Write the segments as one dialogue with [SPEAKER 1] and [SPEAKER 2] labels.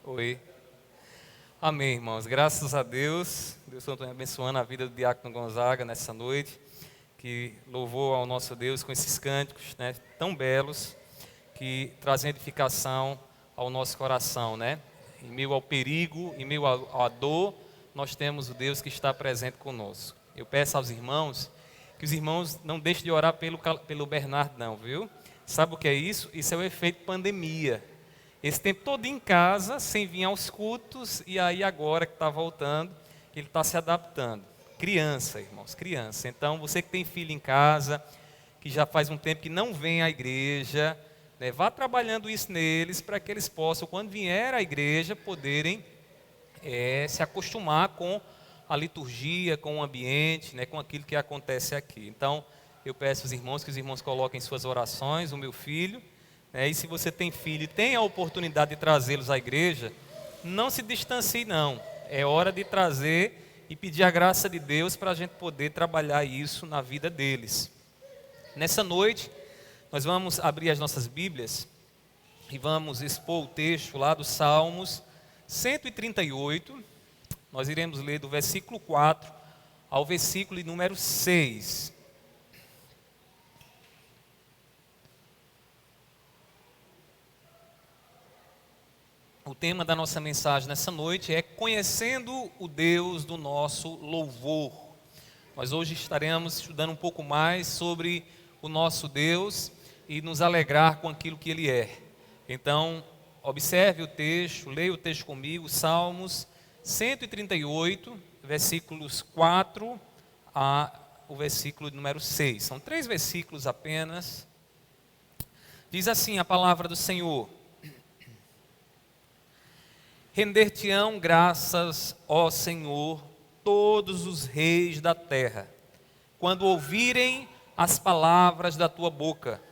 [SPEAKER 1] Oi. Amém, irmãos. Graças a Deus. Deus está abençoando a vida do Diácono Gonzaga nessa noite, que louvou ao nosso Deus com esses cânticos, né, tão belos, que trazem edificação ao nosso coração, né? Em meio ao perigo, em meio à dor, nós temos o Deus que está presente conosco. Eu peço aos irmãos que os irmãos não deixem de orar pelo Bernardo, não, viu? Sabe o que é isso? Isso é o efeito pandemia. Esse tempo todo em casa, sem vir aos cultos, e aí agora que está voltando, ele está se adaptando. Criança, irmãos, criança. Então, você que tem filho em casa, que já faz um tempo que não vem à igreja, né, vá trabalhando isso neles, para que eles possam, quando vier à igreja, poderem se acostumar com a liturgia, com o ambiente, né, com aquilo que acontece aqui. Então, eu peço aos irmãos que os irmãos coloquem suas orações, o meu filho. E se você tem filho e tem a oportunidade de trazê-los à igreja, não se distancie não. É hora de trazer e pedir a graça de Deus para a gente poder trabalhar isso na vida deles. Nessa noite, nós vamos abrir as nossas Bíblias e vamos expor o texto lá dos Salmos 138. Nós iremos ler do versículo 4 ao versículo número 6. O tema da nossa mensagem nessa noite é Conhecendo o Deus do nosso louvor. Nós hoje estaremos estudando um pouco mais sobre o nosso Deus e nos alegrar com aquilo que Ele é. Então, observe o texto, leia o texto comigo, Salmos 138, versículos 4 a o versículo número 6. São 3 versículos apenas. Diz assim a palavra do Senhor: Render-te-ão graças, ó Senhor, todos os reis da terra, quando ouvirem as palavras da tua boca,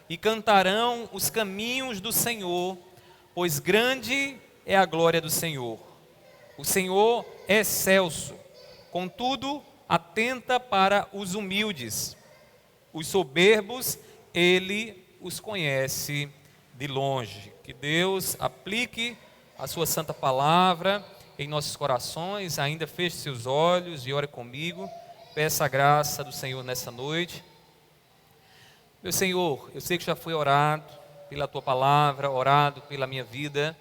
[SPEAKER 1] e cantarão os caminhos do Senhor, pois grande é a glória do Senhor. O Senhor é excelso, contudo, atenta para os humildes. Os soberbos, ele os conhece de longe. Que Deus aplique a sua santa palavra em nossos corações. Ainda feche seus olhos e ore comigo. Peça a graça do Senhor nessa noite. Meu Senhor, eu sei que já foi orado pela tua palavra, orado pela minha vida,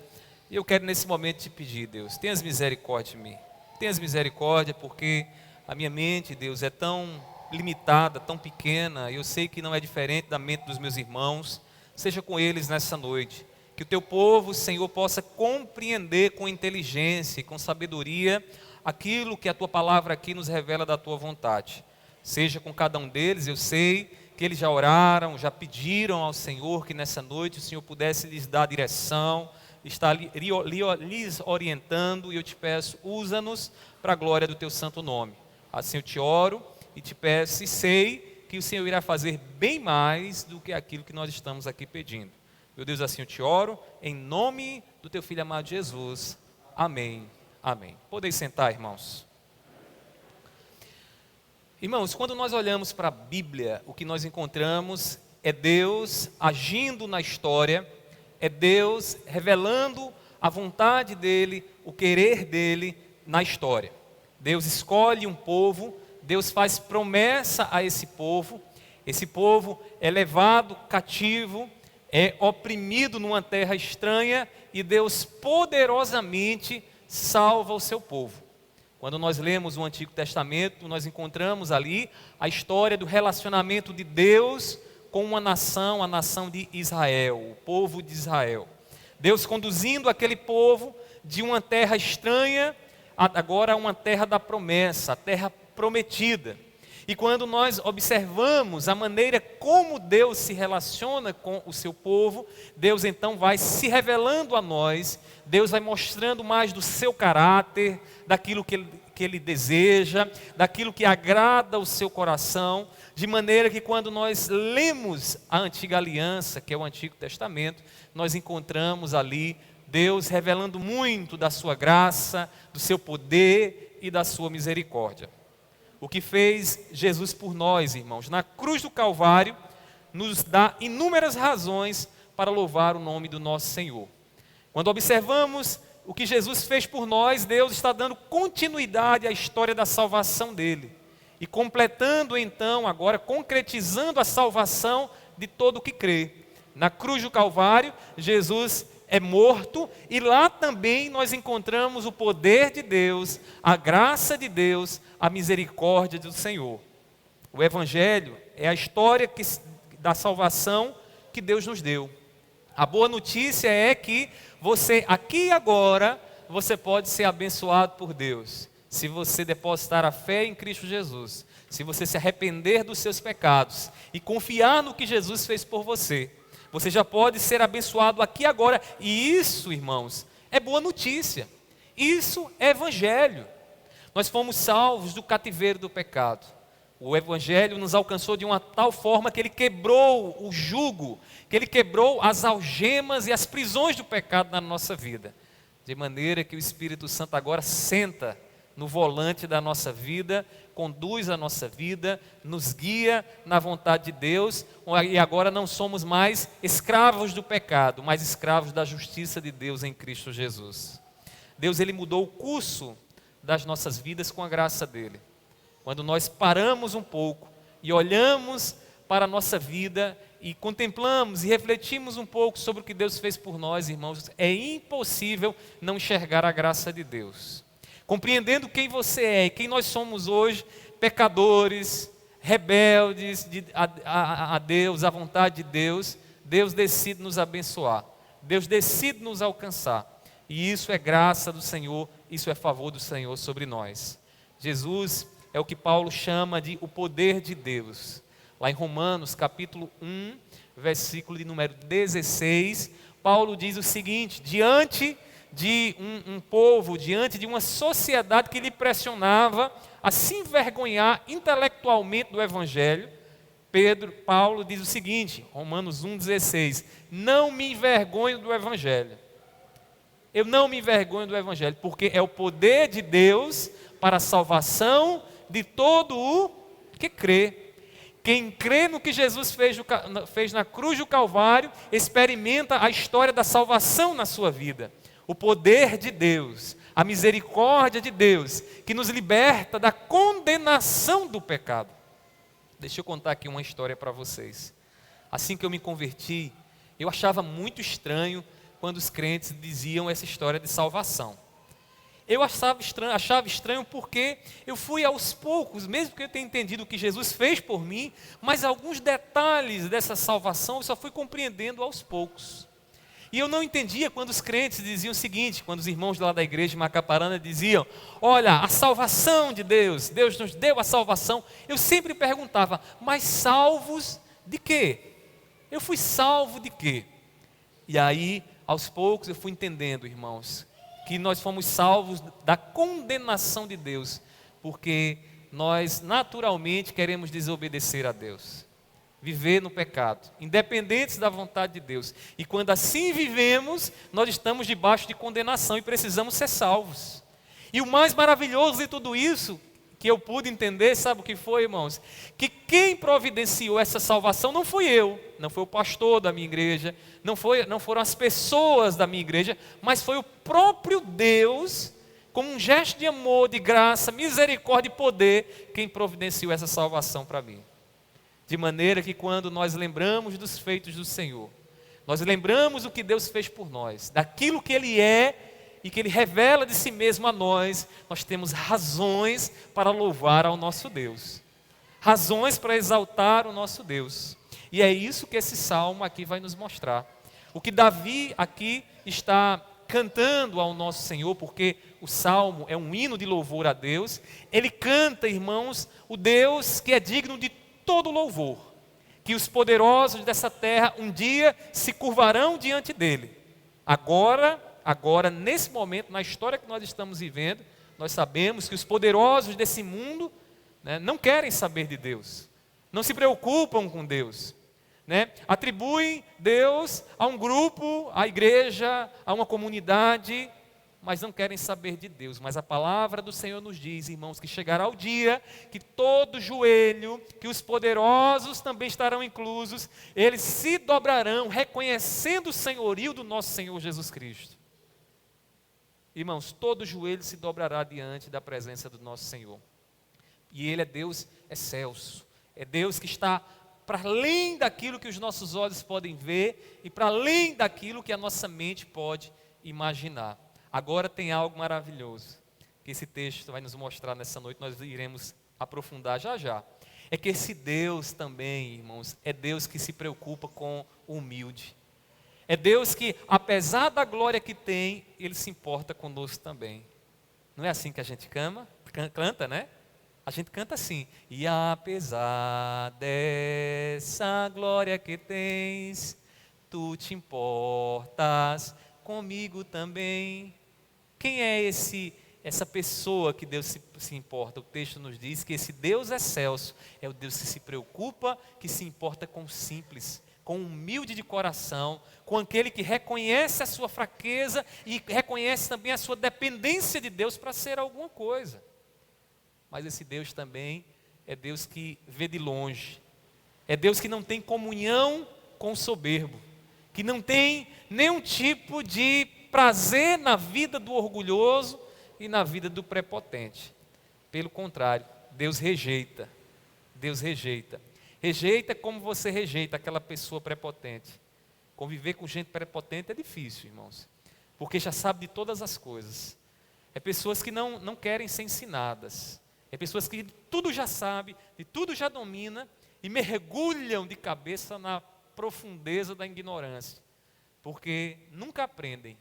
[SPEAKER 1] e eu quero nesse momento te pedir, Deus, tenhas misericórdia de mim. Tenhas misericórdia porque a minha mente, Deus, é tão limitada, tão pequena. Eu sei que não é diferente da mente dos meus irmãos. Seja com eles nessa noite. Que o teu povo, Senhor, possa compreender com inteligência e com sabedoria aquilo que a tua palavra aqui nos revela da tua vontade. Seja com cada um deles. Eu sei que eles já oraram, já pediram ao Senhor que nessa noite o Senhor pudesse lhes dar direção, estar lhes orientando, e eu te peço, usa-nos para a glória do teu santo nome. Assim eu te oro e te peço, e sei que o Senhor irá fazer bem mais do que aquilo que nós estamos aqui pedindo. Meu Deus, assim eu te oro, em nome do teu Filho amado Jesus. Amém, amém. Podeis sentar, irmãos. Irmãos, quando nós olhamos para a Bíblia, o que nós encontramos é Deus agindo na história, é Deus revelando a vontade dEle, o querer dEle na história. Deus escolhe um povo, Deus faz promessa a esse povo é levado cativo, é oprimido numa terra estranha, e Deus poderosamente salva o seu povo. Quando nós lemos o Antigo Testamento, nós encontramos ali a história do relacionamento de Deus com uma nação, a nação de Israel, o povo de Israel. Deus conduzindo aquele povo de uma terra estranha, agora a uma terra da promessa, a terra prometida. E quando nós observamos a maneira como Deus se relaciona com o seu povo, Deus então vai se revelando a nós, Deus vai mostrando mais do seu caráter, daquilo que Ele deseja, daquilo que agrada o seu coração, de maneira que quando nós lemos a antiga aliança, que é o Antigo Testamento, nós encontramos ali Deus revelando muito da sua graça, do seu poder e da sua misericórdia. O que fez Jesus por nós, irmãos, na cruz do Calvário, nos dá inúmeras razões para louvar o nome do nosso Senhor. Quando observamos o que Jesus fez por nós, Deus está dando continuidade à história da salvação dele. E completando então, agora, concretizando a salvação de todo o que crê. Na cruz do Calvário, Jesus é morto e lá também nós encontramos o poder de Deus, a graça de Deus, a misericórdia do Senhor. O Evangelho é a história da salvação que Deus nos deu. A boa notícia é que você, aqui e agora, você pode ser abençoado por Deus. Se você depositar a fé em Cristo Jesus, se você se arrepender dos seus pecados e confiar no que Jesus fez por você, você já pode ser abençoado aqui e agora. E isso, irmãos, é boa notícia. Isso é Evangelho. Nós fomos salvos do cativeiro do pecado. O Evangelho nos alcançou de uma tal forma que ele quebrou o jugo, que ele quebrou as algemas e as prisões do pecado na nossa vida. De maneira que o Espírito Santo agora senta no volante da nossa vida, conduz a nossa vida, nos guia na vontade de Deus, e agora não somos mais escravos do pecado, mas escravos da justiça de Deus em Cristo Jesus. Deus, ele mudou o curso das nossas vidas com a graça dele. Quando nós paramos um pouco e olhamos para a nossa vida e contemplamos e refletimos um pouco sobre o que Deus fez por nós, irmãos, é impossível não enxergar a graça de Deus. Compreendendo quem você é e quem nós somos hoje, pecadores, rebeldes a Deus, à vontade de Deus, Deus decide nos abençoar, Deus decide nos alcançar. E isso é graça do Senhor, isso é favor do Senhor sobre nós. Jesus é o que Paulo chama de o poder de Deus. Lá em Romanos, capítulo 1, versículo de número 16, Paulo diz o seguinte: diante de um povo, diante de uma sociedade que lhe pressionava a se envergonhar intelectualmente do Evangelho, Paulo diz o seguinte, Romanos 1,16: não me envergonho do Evangelho. Eu não me envergonho do Evangelho, porque é o poder de Deus para a salvação de todo o que crê. Quem crê no que Jesus fez na cruz do Calvário, experimenta a história da salvação na sua vida. O poder de Deus, a misericórdia de Deus, que nos liberta da condenação do pecado. Deixa eu contar aqui uma história para vocês. Assim que eu me converti, eu achava muito estranho quando os crentes diziam essa história de salvação. Eu achava estranho porque eu fui aos poucos, mesmo que eu tenha entendido o que Jesus fez por mim, mas alguns detalhes dessa salvação eu só fui compreendendo aos poucos. E eu não entendia quando os crentes diziam o seguinte, quando os irmãos lá da igreja de Macaparana diziam: olha, a salvação de Deus, Deus nos deu a salvação. Eu sempre perguntava: mas salvos de quê? Eu fui salvo de quê? E aí, aos poucos, eu fui entendendo, irmãos, que nós fomos salvos da condenação de Deus, porque nós naturalmente queremos desobedecer a Deus, viver no pecado, independentes da vontade de Deus. E quando assim vivemos, nós estamos debaixo de condenação e precisamos ser salvos. E o mais maravilhoso de tudo isso, que eu pude entender, sabe o que foi, irmãos? Que quem providenciou essa salvação não fui eu, não foi o pastor da minha igreja, não foram as pessoas da minha igreja, mas foi o próprio Deus, como um gesto de amor, de graça, misericórdia e poder, quem providenciou essa salvação para mim. De maneira que quando nós lembramos dos feitos do Senhor, nós lembramos o que Deus fez por nós, daquilo que Ele é e que Ele revela de si mesmo a nós, nós temos razões para louvar ao nosso Deus, razões para exaltar o nosso Deus. E é isso que esse salmo aqui vai nos mostrar. O que Davi aqui está cantando ao nosso Senhor, porque o salmo é um hino de louvor a Deus, ele canta, irmãos, o Deus que é digno de todo louvor, que os poderosos dessa terra um dia se curvarão diante dele. Agora, nesse momento, na história que nós estamos vivendo, nós sabemos que os poderosos desse mundo, né, não querem saber de Deus, não se preocupam com Deus, né? Atribuem Deus a um grupo, à igreja, a uma comunidade, mas não querem saber de Deus. Mas a palavra do Senhor nos diz, irmãos, que chegará o dia que todo joelho, que os poderosos também estarão inclusos, eles se dobrarão, reconhecendo o senhorio do nosso Senhor Jesus Cristo. Irmãos, todo joelho se dobrará diante da presença do nosso Senhor. E Ele é Deus excelso. É Deus que está para além daquilo que os nossos olhos podem ver e para além daquilo que a nossa mente pode imaginar. Agora tem algo maravilhoso que esse texto vai nos mostrar nessa noite, nós iremos aprofundar já já. É que esse Deus também, irmãos, é Deus que se preocupa com o humilde. É Deus que, apesar da glória que tem, Ele se importa conosco também. Não é assim que a gente canta, né? A gente canta assim: e apesar dessa glória que tens, tu te importas comigo também. Quem é essa pessoa que Deus se importa? O texto nos diz que esse Deus excelso é o Deus que se preocupa, que se importa com o simples, com o humilde de coração, com aquele que reconhece a sua fraqueza e reconhece também a sua dependência de Deus para ser alguma coisa. Mas esse Deus também é Deus que vê de longe, é Deus que não tem comunhão com o soberbo, que não tem nenhum tipo de prazer na vida do orgulhoso e na vida do prepotente. Pelo contrário, Deus rejeita. Deus rejeita. Rejeita como você rejeita aquela pessoa prepotente. Conviver com gente prepotente é difícil, irmãos, porque já sabe de todas as coisas. É pessoas que não querem ser ensinadas. É pessoas que tudo já sabe, de tudo já domina e mergulham de cabeça na profundeza da ignorância, porque nunca aprendem.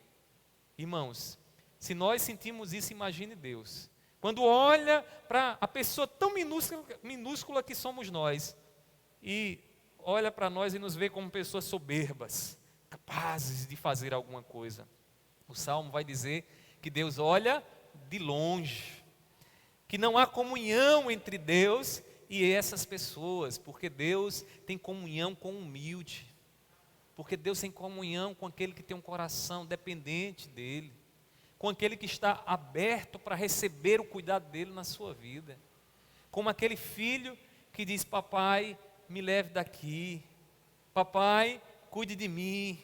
[SPEAKER 1] Irmãos, se nós sentimos isso, imagine Deus. Quando olha para a pessoa tão minúscula que somos nós, e olha para nós e nos vê como pessoas soberbas, capazes de fazer alguma coisa. O Salmo vai dizer que Deus olha de longe, que não há comunhão entre Deus e essas pessoas, porque Deus tem comunhão com o humilde, porque Deus tem comunhão com aquele que tem um coração dependente dEle, com aquele que está aberto para receber o cuidado dEle na sua vida, como aquele filho que diz: papai, me leve daqui, papai, cuide de mim,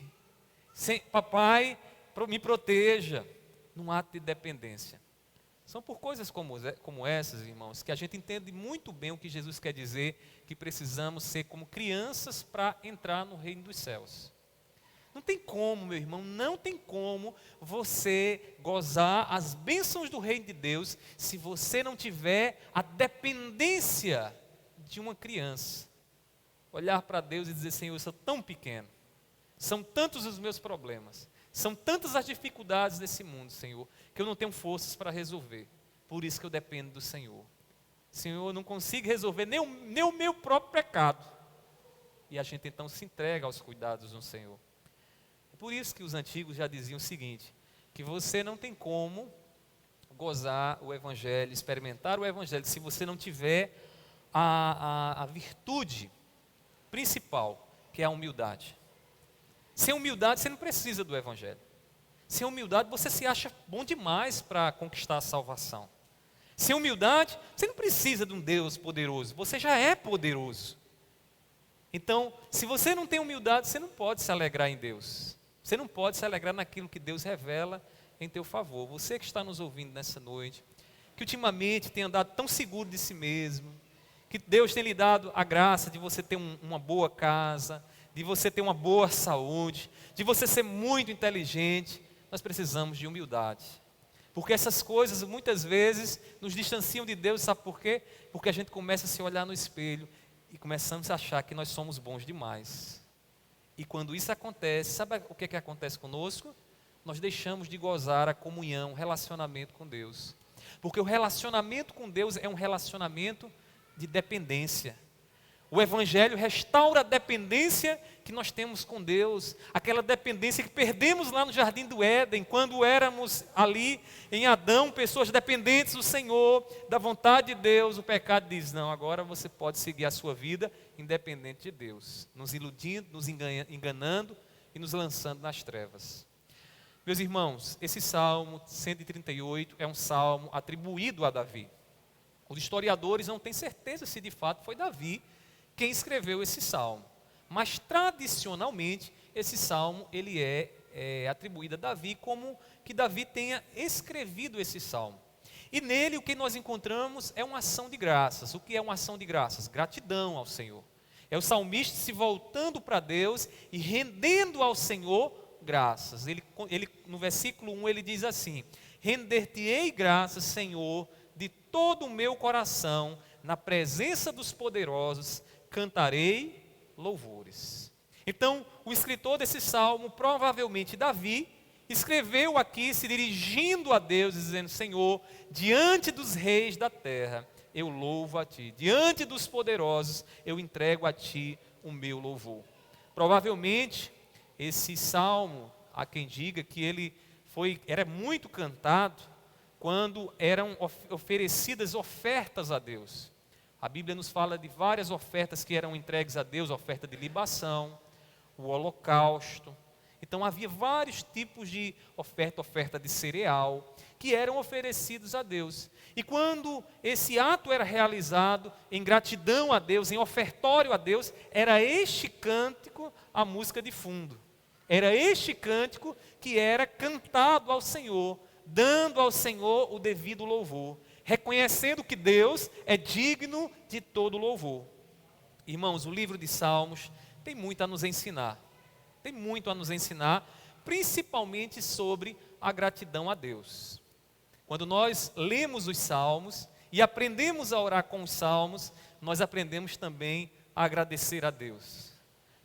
[SPEAKER 1] papai, me proteja, num ato de dependência. São por coisas como essas, irmãos, que a gente entende muito bem o que Jesus quer dizer, que precisamos ser como crianças para entrar no reino dos céus. Não tem como, meu irmão, não tem como você gozar as bênçãos do reino de Deus se você não tiver a dependência de uma criança. Olhar para Deus e dizer: Senhor, eu sou tão pequeno, são tantos os meus problemas, são tantas as dificuldades desse mundo, Senhor, que eu não tenho forças para resolver. Por isso que eu dependo do Senhor. Senhor, eu não consigo resolver nem o meu próprio pecado. E a gente então se entrega aos cuidados do Senhor. É por isso que os antigos já diziam o seguinte: que você não tem como gozar o Evangelho, experimentar o Evangelho, se você não tiver a virtude principal, que é a humildade. Sem humildade você não precisa do Evangelho. Sem humildade você se acha bom demais para conquistar a salvação. Sem humildade você não precisa de um Deus poderoso, você já é poderoso. Então, se você não tem humildade, você não pode se alegrar em Deus. Você não pode se alegrar naquilo que Deus revela em teu favor. Você que está nos ouvindo nessa noite, que ultimamente tem andado tão seguro de si mesmo, que Deus tem lhe dado a graça de você ter uma boa casa, de você ter uma boa saúde, de você ser muito inteligente, nós precisamos de humildade. Porque essas coisas muitas vezes nos distanciam de Deus, sabe por quê? Porque a gente começa a se olhar no espelho e começamos a achar que nós somos bons demais. E quando isso acontece, sabe o que acontece conosco? Nós deixamos de gozar a comunhão, o relacionamento com Deus. Porque o relacionamento com Deus é um relacionamento de dependência. O Evangelho restaura a dependência que nós temos com Deus, aquela dependência que perdemos lá no Jardim do Éden, quando éramos ali em Adão, pessoas dependentes do Senhor, da vontade de Deus. O pecado diz: não, agora você pode seguir a sua vida independente de Deus, nos iludindo, nos enganando e nos lançando nas trevas. Meus irmãos, esse Salmo 138 é um salmo atribuído a Davi. Os historiadores não têm certeza se de fato foi Davi quem escreveu esse salmo, mas tradicionalmente esse salmo ele é atribuída a Davi, como que Davi tenha escrevido esse salmo. E nele o que nós encontramos é uma ação de graças. O que é uma ação de graças? Gratidão ao Senhor. É o salmista se voltando para Deus e rendendo ao Senhor graças. Ele, no versículo 1 ele diz assim: render-te-ei graças, Senhor, de todo o meu coração, na presença dos poderosos, cantarei louvores. Então, o escritor desse salmo, provavelmente Davi, escreveu aqui se dirigindo a Deus, dizendo: Senhor, diante dos reis da terra, eu louvo a Ti. Diante dos poderosos, eu entrego a Ti o meu louvor. Provavelmente, esse salmo, há quem diga que ele era muito cantado quando eram oferecidas ofertas a Deus. A Bíblia nos fala de várias ofertas que eram entregues a Deus, a oferta de libação, o holocausto. Então havia vários tipos de oferta de cereal, que eram oferecidos a Deus. E quando esse ato era realizado em gratidão a Deus, em ofertório a Deus, era este cântico a música de fundo. Era este cântico que era cantado ao Senhor, dando ao Senhor o devido louvor, reconhecendo que Deus é digno de todo louvor. Irmãos, o livro de Salmos tem muito a nos ensinar. Tem muito a nos ensinar, principalmente sobre a gratidão a Deus. Quando nós lemos os Salmos e aprendemos a orar com os Salmos, nós aprendemos também a agradecer a Deus.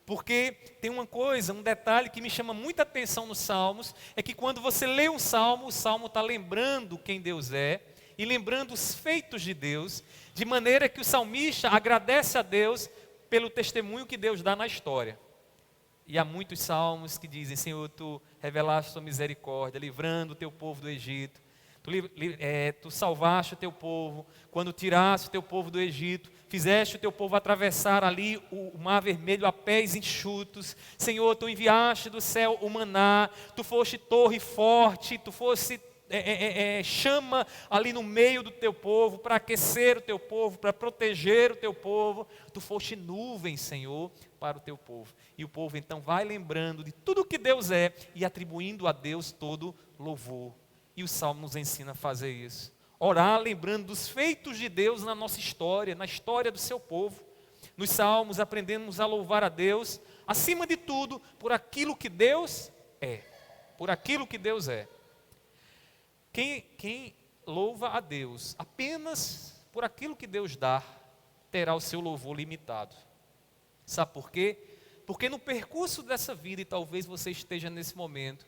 [SPEAKER 1] Porque tem uma coisa, um detalhe que me chama muita atenção nos Salmos, é que quando você lê um Salmo, o Salmo está lembrando quem Deus é, e lembrando os feitos de Deus, de maneira que o salmista agradece a Deus pelo testemunho que Deus dá na história. E há muitos salmos que dizem: Senhor, Tu revelaste Tua misericórdia, livrando o Teu povo do Egito. Tu salvaste o Teu povo, quando tiraste o Teu povo do Egito, fizeste o Teu povo atravessar ali o mar vermelho a pés enxutos. Senhor, Tu enviaste do céu o maná, Tu foste torre forte, Tu foste chama ali no meio do Teu povo, para aquecer o Teu povo, para proteger o Teu povo. Tu foste nuvem, Senhor, para o Teu povo. E o povo então vai lembrando de tudo que Deus é e atribuindo a Deus todo louvor. E o Salmo nos ensina a fazer isso. Orar lembrando dos feitos de Deus na nossa história, na história do seu povo. Nos Salmos aprendemos a louvar a Deus, acima de tudo, por aquilo que Deus é. Por aquilo que Deus é. Quem louva a Deus apenas por aquilo que Deus dá, terá o seu louvor limitado. Sabe por quê? Porque no percurso dessa vida, e talvez você esteja nesse momento,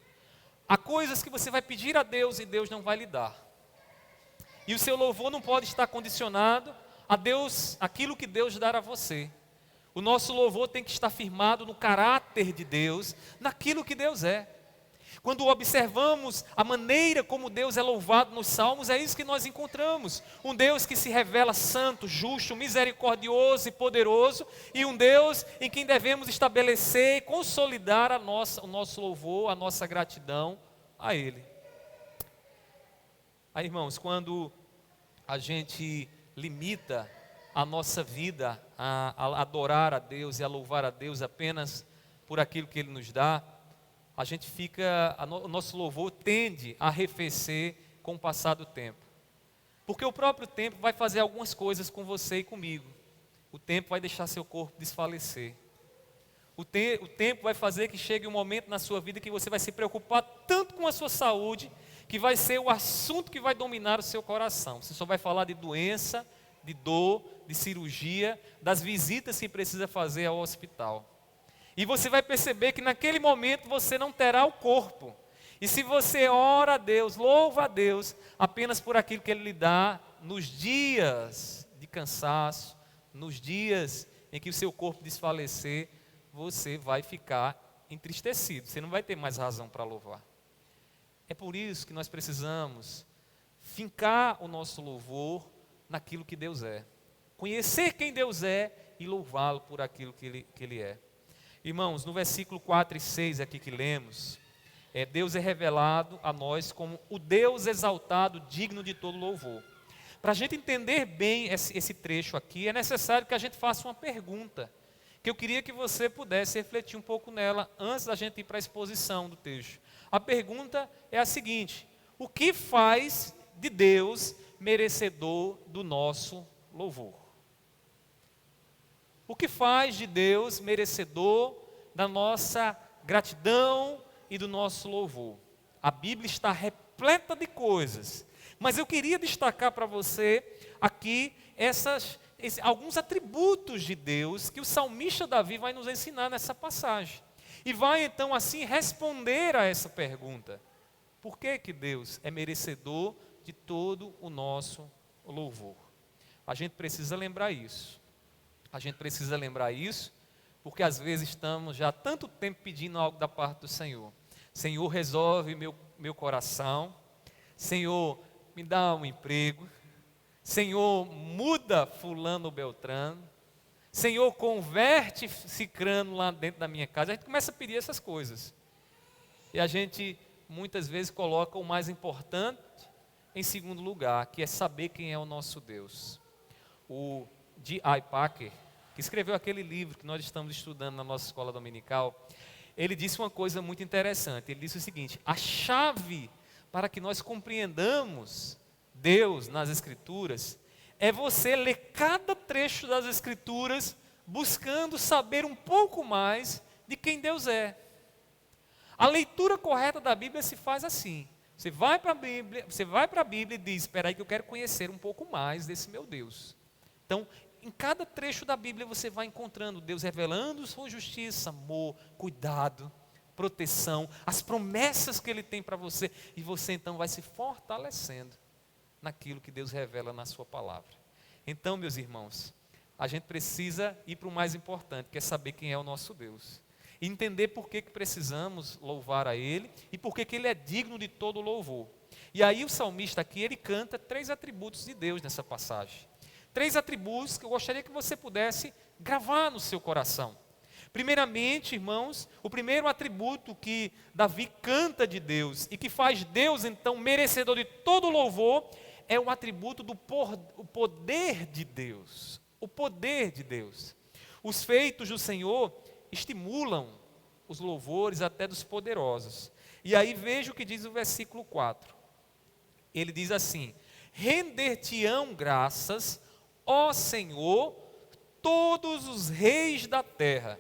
[SPEAKER 1] há coisas que você vai pedir a Deus e Deus não vai lhe dar. E o seu louvor não pode estar condicionado a Deus, aquilo que Deus dar a você. O nosso louvor tem que estar firmado no caráter de Deus, naquilo que Deus é. Quando observamos a maneira como Deus é louvado nos Salmos, é isso que nós encontramos. Um Deus que se revela santo, justo, misericordioso e poderoso, e um Deus em quem devemos estabelecer e consolidar o nosso louvor, a nossa gratidão a Ele. Aí, irmãos, quando a gente limita a nossa vida a adorar a Deus e a louvar a Deus apenas por aquilo que Ele nos dá, a gente o nosso louvor tende a arrefecer com o passar do tempo. Porque o próprio tempo vai fazer algumas coisas com você e comigo. O tempo vai deixar seu corpo desfalecer. O tempo vai fazer que chegue um momento na sua vida que você vai se preocupar tanto com a sua saúde, que vai ser o assunto que vai dominar o seu coração. Você só vai falar de doença, de dor, de cirurgia, das visitas que precisa fazer ao hospital. E você vai perceber que naquele momento você não terá o corpo. E se você ora a Deus, louva a Deus, apenas por aquilo que Ele lhe dá, nos dias de cansaço, nos dias em que o seu corpo desfalecer, você vai ficar entristecido. Você não vai ter mais razão para louvar. É por isso que nós precisamos fincar o nosso louvor naquilo que Deus é. Conhecer quem Deus é e louvá-lo por aquilo que Ele é. Irmãos, no versículo 4 e 6 aqui que lemos, Deus é revelado a nós como o Deus exaltado, digno de todo louvor. Para a gente entender bem esse trecho aqui, é necessário que a gente faça uma pergunta. que eu queria que você pudesse refletir um pouco nela antes da gente ir para a exposição do texto. A pergunta é a seguinte: o que faz de Deus merecedor do nosso louvor? O que faz de Deus merecedor da nossa gratidão e do nosso louvor? A Bíblia está repleta de coisas, mas eu queria destacar para você aqui alguns atributos de Deus que o salmista Davi vai nos ensinar nessa passagem. E vai então assim responder a essa pergunta: por que que Deus é merecedor de todo o nosso louvor? A gente precisa lembrar isso. A gente precisa lembrar isso, porque às vezes estamos já há tanto tempo pedindo algo da parte do Senhor. Senhor, resolve meu coração. Senhor, me dá um emprego. Senhor, muda fulano Beltrano. Senhor, converte cicrano lá dentro da minha casa. A gente começa a pedir essas coisas. E a gente muitas vezes coloca o mais importante em segundo lugar, que é saber quem é o nosso Deus. O D.I. Packer, que escreveu aquele livro que nós estamos estudando na nossa escola dominical, ele disse uma coisa muito interessante. Ele disse o seguinte: a chave para que nós compreendamos Deus nas Escrituras é você ler cada trecho das Escrituras buscando saber um pouco mais de quem Deus é. A leitura correta da Bíblia se faz assim. Você vai para a Bíblia e diz: espera aí que eu quero conhecer um pouco mais desse meu Deus. Então, em cada trecho da Bíblia você vai encontrando Deus revelando sua justiça, amor, cuidado, proteção, as promessas que Ele tem para você, e você então vai se fortalecendo naquilo que Deus revela na sua palavra. Então, meus irmãos, a gente precisa ir para o mais importante, que é saber quem é o nosso Deus. E entender por que precisamos louvar a Ele e por que Ele é digno de todo louvor. E aí o salmista aqui, ele canta 3 atributos de Deus nessa passagem. 3 atributos que eu gostaria que você pudesse gravar no seu coração. Primeiramente, irmãos, o primeiro atributo que Davi canta de Deus e que faz Deus então merecedor de todo louvor é o atributo do poder de Deus. O poder de Deus. Os feitos do Senhor estimulam os louvores até dos poderosos. E aí veja o que diz o versículo 4. Ele diz assim: render-te-ão graças, ó Senhor, todos os reis da terra,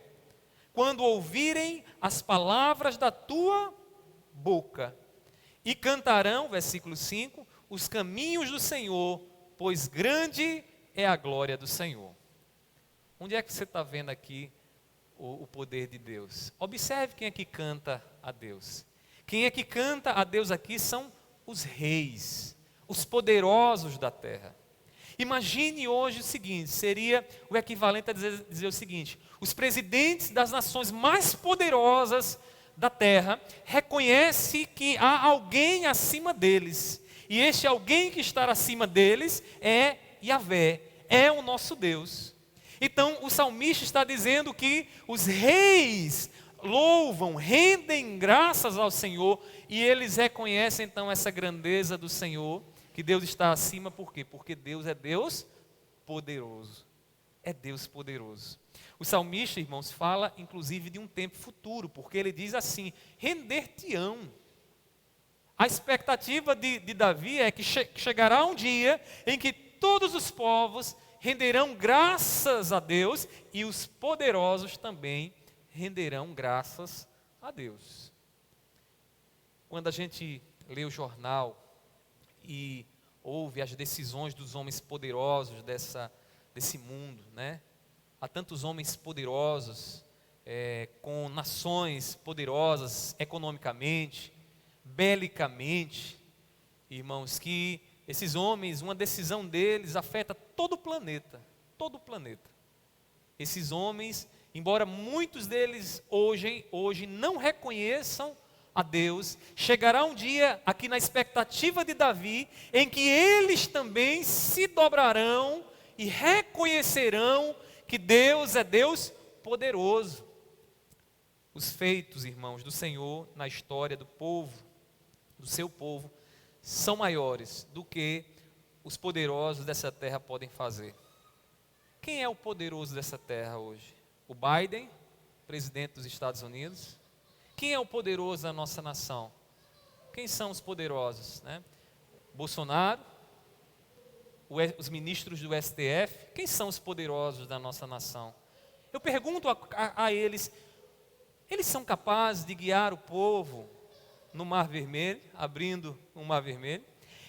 [SPEAKER 1] quando ouvirem as palavras da tua boca, e cantarão, versículo 5, os caminhos do Senhor, pois grande é a glória do Senhor. Onde é que você está vendo aqui o poder de Deus? Observe quem é que canta a Deus. Quem é que canta a Deus aqui são os reis, os poderosos da terra. Imagine hoje o seguinte: seria o equivalente a dizer o seguinte: os presidentes das nações mais poderosas da terra reconhecem que há alguém acima deles, e este alguém que está acima deles é Yahvé, é o nosso Deus. Então o salmista está dizendo que os reis louvam, rendem graças ao Senhor, e eles reconhecem então essa grandeza do Senhor, que Deus está acima. Por quê? Porque Deus é Deus poderoso. É Deus poderoso. O salmista, irmãos, fala inclusive de um tempo futuro, porque ele diz assim: render-te-ão. A expectativa de Davi é que chegará um dia em que todos os povos renderão graças a Deus e os poderosos também renderão graças a Deus. Quando a gente lê o jornal e ouve as decisões dos homens poderosos desse mundo, né? Há tantos homens poderosos, com nações poderosas economicamente, belicamente, irmãos, que esses homens, uma decisão deles afeta todo o planeta, todo o planeta. Esses homens, embora muitos deles hoje não reconheçam a Deus, chegará um dia, aqui na expectativa de Davi, em que eles também se dobrarão e reconhecerão que Deus é Deus poderoso. Os feitos, irmãos, do Senhor na história do povo, do seu povo, são maiores do que os poderosos dessa terra podem fazer. Quem é o poderoso dessa terra hoje? O Biden, presidente dos Estados Unidos. Quem é o poderoso da nossa nação? Quem são os poderosos, né? Bolsonaro, os ministros do STF. Quem são os poderosos da nossa nação? Eu pergunto a eles, eles são capazes de guiar o povo no Mar Vermelho, abrindo o Mar Vermelho?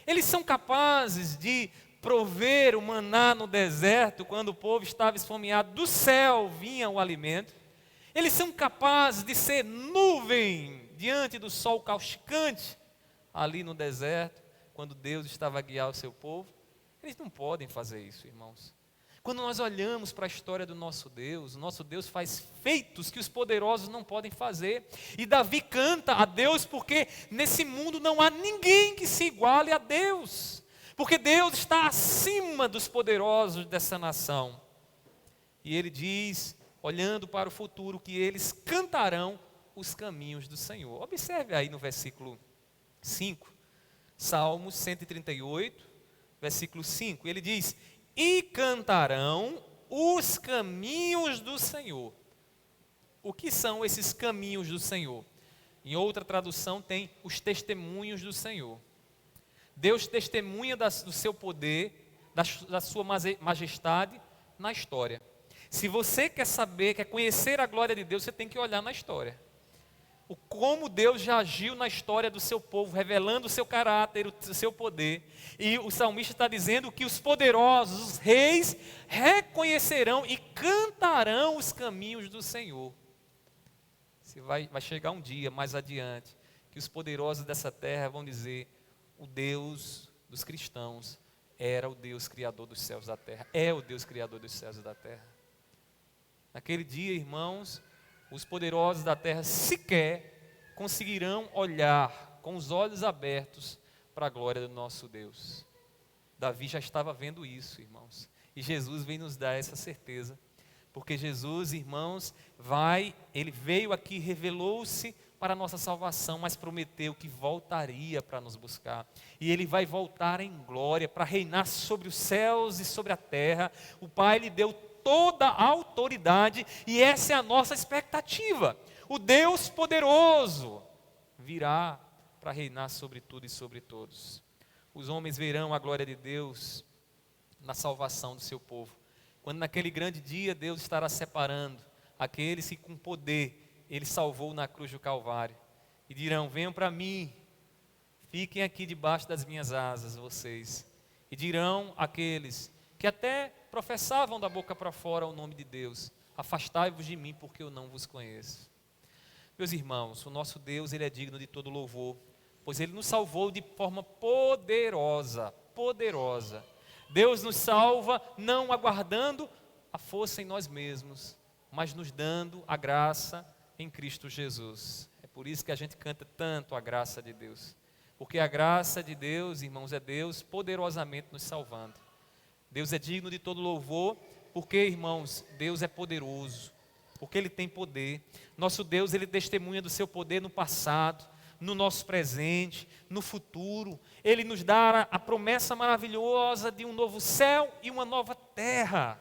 [SPEAKER 1] Eles são capazes de prover o maná no deserto, quando o povo estava esfomeado, do céu vinha o alimento? Eles são capazes de ser nuvem diante do sol causticante, ali no deserto, quando Deus estava a guiar o seu povo? Eles não podem fazer isso, irmãos. Quando nós olhamos para a história do nosso Deus faz feitos que os poderosos não podem fazer. E Davi canta a Deus porque nesse mundo não há ninguém que se iguale a Deus. Porque Deus está acima dos poderosos dessa nação. E ele diz, olhando para o futuro, que eles cantarão os caminhos do Senhor. Observe aí no versículo 5, Salmos 138, versículo 5, ele diz: e cantarão os caminhos do Senhor. O que são esses caminhos do Senhor? Em outra tradução tem os testemunhos do Senhor. Deus testemunha do seu poder, da sua majestade na história. Se você quer saber, quer conhecer a glória de Deus, você tem que olhar na história. Como Deus já agiu na história do seu povo, revelando o seu caráter, o seu poder. E o salmista está dizendo que os poderosos, os reis, reconhecerão e cantarão os caminhos do Senhor. Vai chegar um dia mais adiante, que os poderosos dessa terra vão dizer: o Deus dos cristãos era o Deus criador dos céus e da terra, é o Deus criador dos céus e da terra. Naquele dia, irmãos, os poderosos da terra sequer conseguirão olhar com os olhos abertos para a glória do nosso Deus. Davi já estava vendo isso, irmãos. E Jesus vem nos dar essa certeza. Porque Jesus, irmãos, ele veio aqui, revelou-se para a nossa salvação, mas prometeu que voltaria para nos buscar. E ele vai voltar em glória para reinar sobre os céus e sobre a terra. O Pai lhe deu toda a autoridade e essa é a nossa expectativa. O Deus poderoso virá para reinar sobre tudo e sobre todos. Os homens verão a glória de Deus na salvação do seu povo. Quando naquele grande dia Deus estará separando aqueles que com poder Ele salvou na cruz do Calvário. E dirão: venham para mim, fiquem aqui debaixo das minhas asas vocês. E dirão aqueles que até professavam da boca para fora o nome de Deus: afastai-vos de mim, porque eu não vos conheço. Meus irmãos, o nosso Deus, Ele é digno de todo louvor, pois Ele nos salvou de forma poderosa, poderosa. Deus nos salva não aguardando a força em nós mesmos, mas nos dando a graça em Cristo Jesus. É por isso que a gente canta tanto a graça de Deus, porque a graça de Deus, irmãos, é Deus poderosamente nos salvando. Deus é digno de todo louvor, porque, irmãos, Deus é poderoso, porque Ele tem poder. Nosso Deus, Ele testemunha do seu poder no passado, no nosso presente, no futuro. Ele nos dá a promessa maravilhosa de um novo céu e uma nova terra.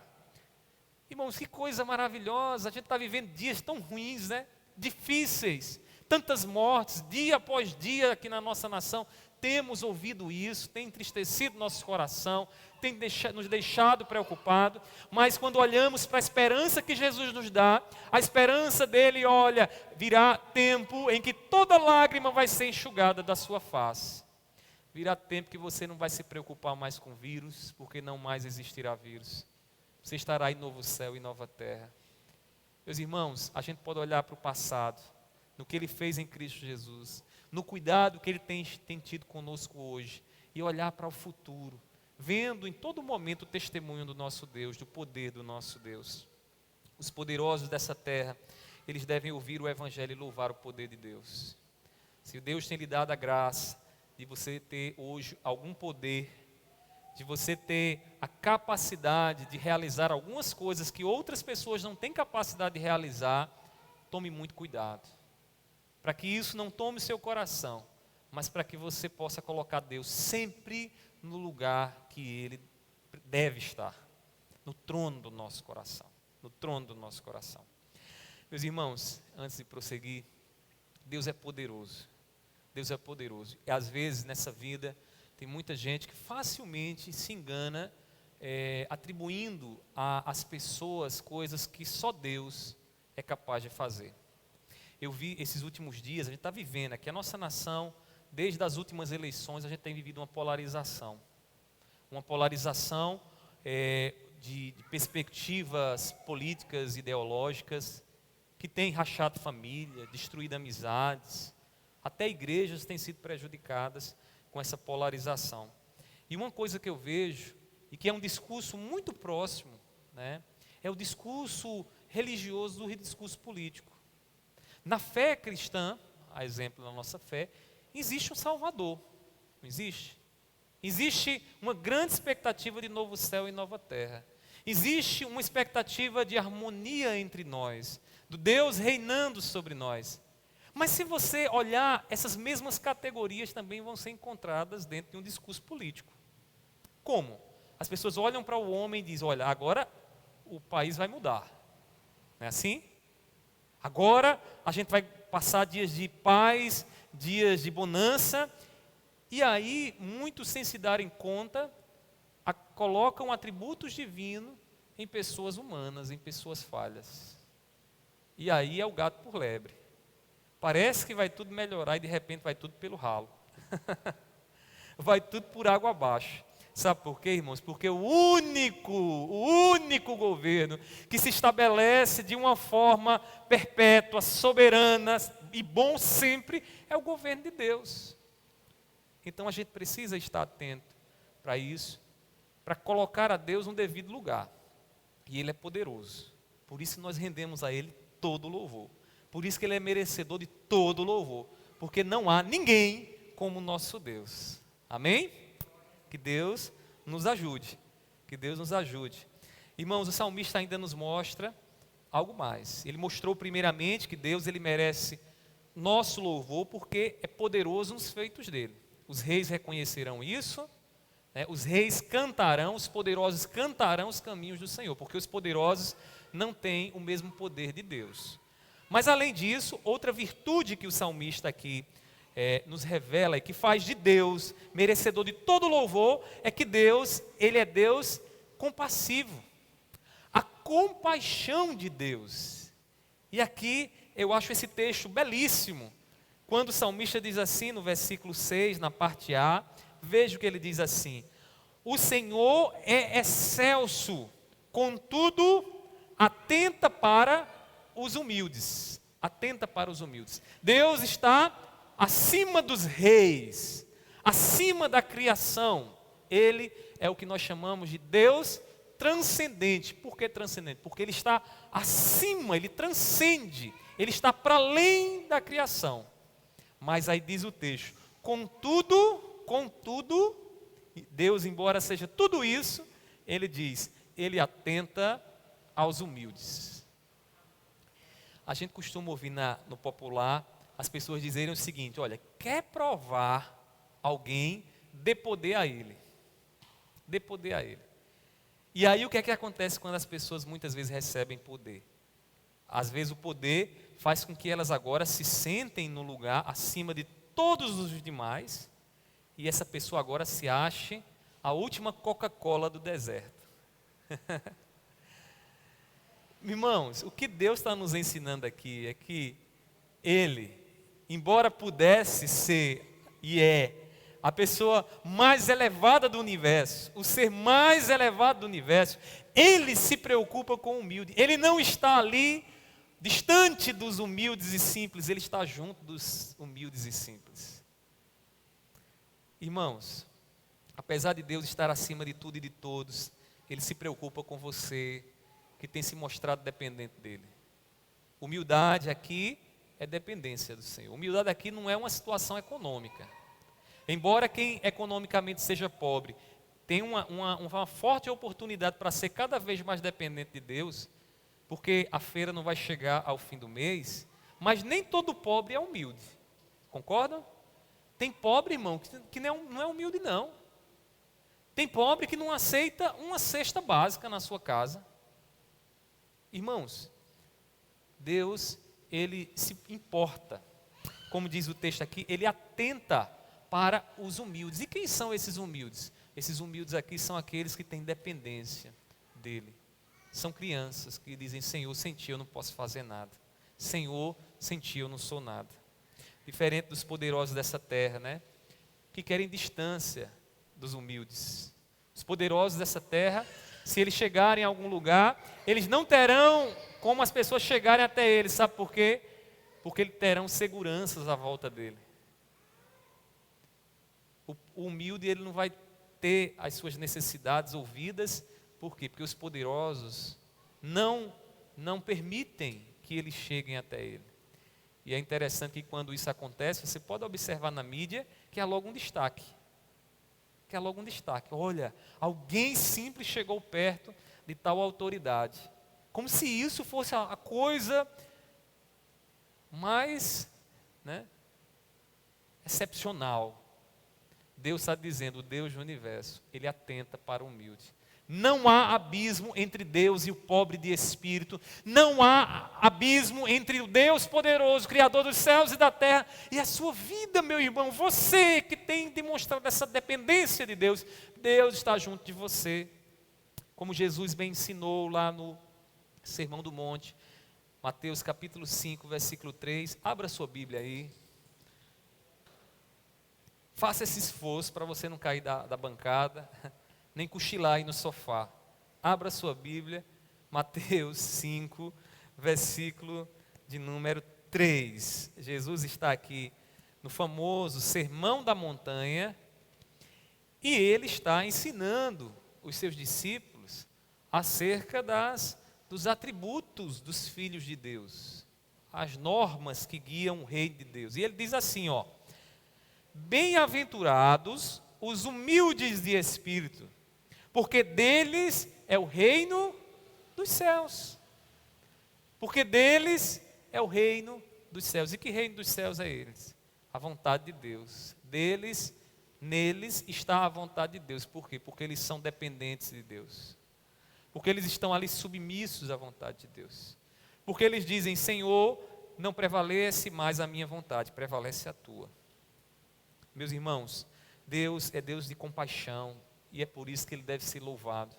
[SPEAKER 1] Irmãos, que coisa maravilhosa. A gente está vivendo dias tão ruins, né? Difíceis, tantas mortes, dia após dia aqui na nossa nação. Temos ouvido isso, tem entristecido nosso coração, tem nos deixado preocupados, mas quando olhamos para a esperança que Jesus nos dá, a esperança dele, olha, virá tempo em que toda lágrima vai ser enxugada da sua face. Virá tempo que você não vai se preocupar mais com vírus, porque não mais existirá vírus. Você estará em novo céu e nova terra. Meus irmãos, a gente pode olhar para o passado, no que Ele fez em Cristo Jesus, no cuidado que Ele tem tido conosco hoje, e olhar para o futuro, vendo em todo momento o testemunho do nosso Deus, do poder do nosso Deus. Os poderosos dessa terra, eles devem ouvir o Evangelho e louvar o poder de Deus. Se Deus tem lhe dado a graça de você ter hoje algum poder, de você ter a capacidade de realizar algumas coisas que outras pessoas não têm capacidade de realizar, tome muito cuidado, para que isso não tome o seu coração, mas para que você possa colocar Deus sempre no lugar que Ele deve estar, no trono do nosso coração. no trono do nosso coração. Meus irmãos, antes de prosseguir, Deus é poderoso. Deus é poderoso. E às vezes nessa vida tem muita gente que facilmente se engana, atribuindo às pessoas coisas que só Deus é capaz de fazer. Eu vi esses últimos dias, a gente está vivendo aqui, a nossa nação, desde as últimas eleições, a gente tem vivido uma polarização. Uma polarização de perspectivas políticas, ideológicas, que tem rachado família, destruído amizades, até igrejas têm sido prejudicadas com essa polarização. E uma coisa que eu vejo, e que é um discurso muito próximo, né, é o discurso religioso do discurso político. Na fé cristã, a exemplo da nossa fé, existe um Salvador, não existe? Existe uma grande expectativa de novo céu e nova terra. Existe uma expectativa de harmonia entre nós, do Deus reinando sobre nós. Mas se você olhar, essas mesmas categorias também vão ser encontradas dentro de um discurso político. Como? As pessoas olham para o homem e dizem, olha, agora o país vai mudar. Não é assim? Agora a gente vai passar dias de paz, dias de bonança, e aí muitos, sem se darem conta, colocam atributos divinos em pessoas humanas, em pessoas falhas. E aí é o gato por lebre. Parece que vai tudo melhorar e de repente vai tudo pelo ralo. Vai tudo por água abaixo. Sabe por quê, irmãos? Porque o único governo que se estabelece de uma forma perpétua, soberana e bom sempre é o governo de Deus. Então a gente precisa estar atento para isso, para colocar a Deus no devido lugar. E Ele é poderoso. Por isso nós rendemos a Ele todo louvor. Por isso que Ele é merecedor de todo louvor. Porque não há ninguém como o nosso Deus. Amém? Que Deus nos ajude. Que Deus nos ajude. Irmãos, o salmista ainda nos mostra algo mais. Ele mostrou primeiramente que Deus ele merece nosso louvor porque é poderoso nos feitos dele. Os reis reconhecerão isso, né? Os reis cantarão, os poderosos cantarão os caminhos do Senhor, porque os poderosos não têm o mesmo poder de Deus. Mas além disso, outra virtude que o salmista aqui nos revela e que faz de Deus merecedor de todo louvor é que Deus, Ele é Deus compassivo. A compaixão de Deus. E aqui eu acho esse texto belíssimo. Quando o salmista diz assim no versículo 6, na parte A, veja o que ele diz assim: o Senhor é excelso, contudo atenta para os humildes. Atenta para os humildes. Deus está acima dos reis, acima da criação. Ele é o que nós chamamos de Deus transcendente. Por que transcendente? Porque Ele está acima, Ele transcende, Ele está para além da criação. Mas aí diz o texto, contudo, Deus, embora seja tudo isso, Ele diz, Ele atenta aos humildes. A gente costuma ouvir no popular as pessoas dizerem o seguinte, olha, quer provar alguém, dê poder a ele. Dê poder a ele. E aí o que é que acontece quando as pessoas muitas vezes recebem poder? Às vezes o poder faz com que elas agora se sentem no lugar acima de todos os demais, e essa pessoa agora se ache a última Coca-Cola do deserto. Irmãos, o que Deus está nos ensinando aqui é que Ele, embora pudesse ser e é a pessoa mais elevada do universo, o ser mais elevado do universo, Ele se preocupa com o humilde. Ele não está ali distante dos humildes e simples, Ele está junto dos humildes e simples. Irmãos, apesar de Deus estar acima de tudo e de todos, Ele se preocupa com você, que tem se mostrado dependente dEle. Humildade aqui é dependência do Senhor. Humildade aqui não é uma situação econômica. Embora quem economicamente seja pobre tenha uma forte oportunidade para ser cada vez mais dependente de Deus, porque a feira não vai chegar ao fim do mês, mas nem todo pobre é humilde. Concordam? Tem pobre, irmão, que não é humilde, não. Tem pobre que não aceita uma cesta básica na sua casa. Irmãos, Deus, Ele se importa. Como diz o texto aqui, Ele atenta para os humildes. E quem são esses humildes? Esses humildes aqui são aqueles que têm dependência dEle. São crianças que dizem, Senhor, sem Ti eu não posso fazer nada. Senhor, sem Ti eu não sou nada. Diferente dos poderosos dessa terra, né? Que querem distância dos humildes. Os poderosos dessa terra, se eles chegarem a algum lugar, eles não terão como as pessoas chegarem até eles. Sabe por quê? Porque eles terão seguranças à volta dele. O humilde, ele não vai ter as suas necessidades ouvidas. Por quê? Porque os poderosos não permitem que eles cheguem até ele. E é interessante que quando isso acontece, você pode observar na mídia que há logo um destaque. Olha, alguém simples chegou perto de tal autoridade. Como se isso fosse a coisa mais, né, excepcional. Deus está dizendo, o Deus do universo, Ele atenta para o humilde. Não há abismo entre Deus e o pobre de espírito. Não há abismo entre o Deus poderoso, Criador dos céus e da terra, e a sua vida, meu irmão. Você que tem demonstrado essa dependência de Deus, Deus está junto de você. Como Jesus bem ensinou lá no Sermão do Monte, Mateus capítulo 5, versículo 3. Abra sua Bíblia aí. Faça esse esforço para você não cair da bancada, nem cochilar aí no sofá. Abra sua Bíblia, Mateus 5, versículo de número 3. Jesus está aqui no famoso Sermão da Montanha e Ele está ensinando os seus discípulos acerca dos atributos dos filhos de Deus, as normas que guiam o reino de Deus. E Ele diz assim, ó: bem-aventurados os humildes de espírito, porque deles é o reino dos céus. Porque deles é o reino dos céus. E que reino dos céus é eles? A vontade de Deus. Neles está a vontade de Deus. Por quê? Porque eles são dependentes de Deus. Porque eles estão ali submissos à vontade de Deus. Porque eles dizem, Senhor, não prevalece mais a minha vontade, prevalece a tua. Meus irmãos, Deus é Deus de compaixão, e é por isso que Ele deve ser louvado.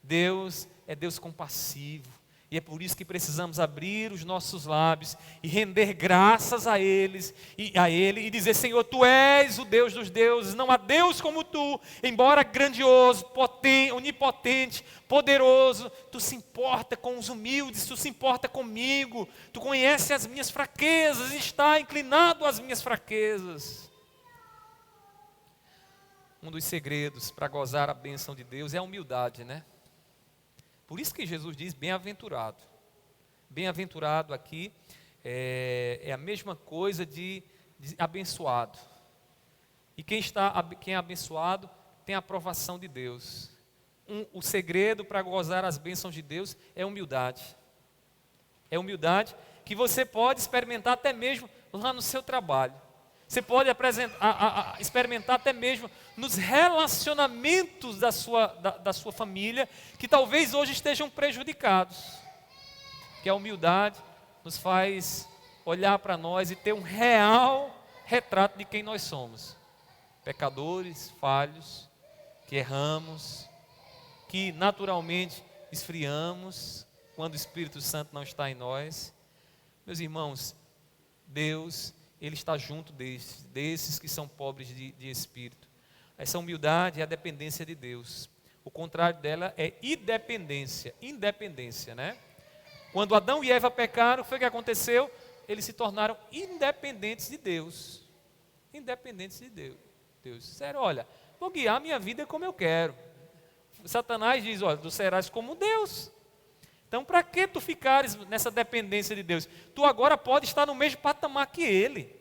[SPEAKER 1] Deus é Deus compassivo, e é por isso que precisamos abrir os nossos lábios e render graças a Ele e dizer, Senhor, Tu és o Deus dos deuses, não há Deus como Tu, embora grandioso, potente, onipotente, poderoso, Tu se importa com os humildes, Tu se importa comigo, Tu conhece as minhas fraquezas, está inclinado às minhas fraquezas. Um dos segredos para gozar a bênção de Deus é a humildade, né? Por isso que Jesus diz bem-aventurado. Bem-aventurado aqui é a mesma coisa de abençoado. E quem é abençoado tem a aprovação de Deus. O segredo para gozar as bênçãos de Deus é humildade. É humildade que você pode experimentar até mesmo lá no seu trabalho. Você pode experimentar até mesmo nos relacionamentos da sua família, que talvez hoje estejam prejudicados. Que a humildade nos faz olhar para nós e ter um real retrato de quem nós somos. Pecadores, falhos, que erramos, que naturalmente esfriamos quando o Espírito Santo não está em nós. Meus irmãos, Deus, Ele está junto desses que são pobres de espírito. Essa humildade é a dependência de Deus. O contrário dela é independência, né? Quando Adão e Eva pecaram, foi o que aconteceu? Eles se tornaram independentes de Deus. Independentes de Deus. Disseram, olha, vou guiar minha vida como eu quero. Satanás diz, olha, tu serás como Deus. Então, para que tu ficares nessa dependência de Deus? Tu agora pode estar no mesmo patamar que Ele.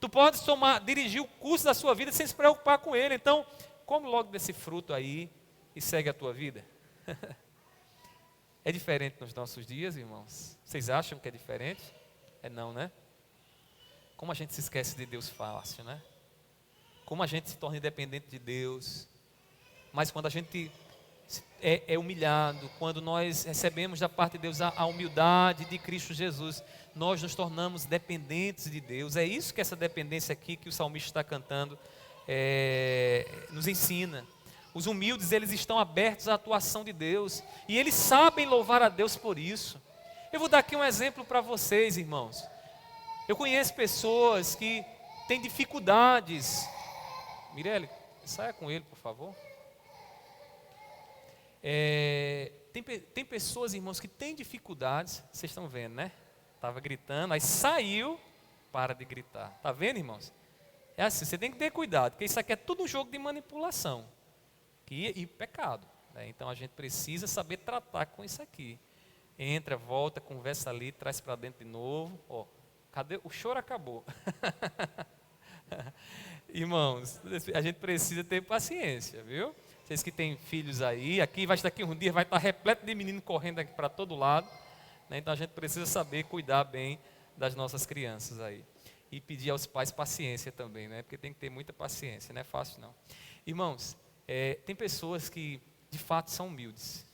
[SPEAKER 1] Tu podes dirigir o curso da sua vida sem se preocupar com Ele. Então, come logo desse fruto aí e segue a tua vida. É diferente nos nossos dias, irmãos? Vocês acham que é diferente? É não, né? Como a gente se esquece de Deus fácil, né? Como a gente se torna independente de Deus. Mas quando a gente é humilhado, quando nós recebemos da parte de Deus a humildade de Cristo Jesus, nós nos tornamos dependentes de Deus. É isso que essa dependência aqui que o salmista está cantando nos ensina. Os humildes, eles estão abertos à atuação de Deus, e eles sabem louvar a Deus por isso. Eu vou dar aqui um exemplo para vocês, irmãos. Eu conheço pessoas que têm dificuldades. Mirelle, saia com ele, por favor. Tem pessoas, irmãos, que têm dificuldades. Vocês estão vendo, né? Estava gritando, aí saiu, para de gritar. Está vendo, irmãos? É assim, você tem que ter cuidado, porque isso aqui é tudo um jogo de manipulação e pecado, né? Então a gente precisa saber tratar com isso aqui. Entra, volta, conversa ali, traz para dentro de novo. Ó, cadê? O choro acabou. Irmãos, a gente precisa ter paciência, viu? Vocês que têm filhos aí, daqui um dia vai estar repleto de menino correndo aqui para todo lado, né? Então a gente precisa saber cuidar bem das nossas crianças aí. E pedir aos pais paciência também, né? Porque tem que ter muita paciência, não é fácil não. Irmãos, tem pessoas que de fato são humildes.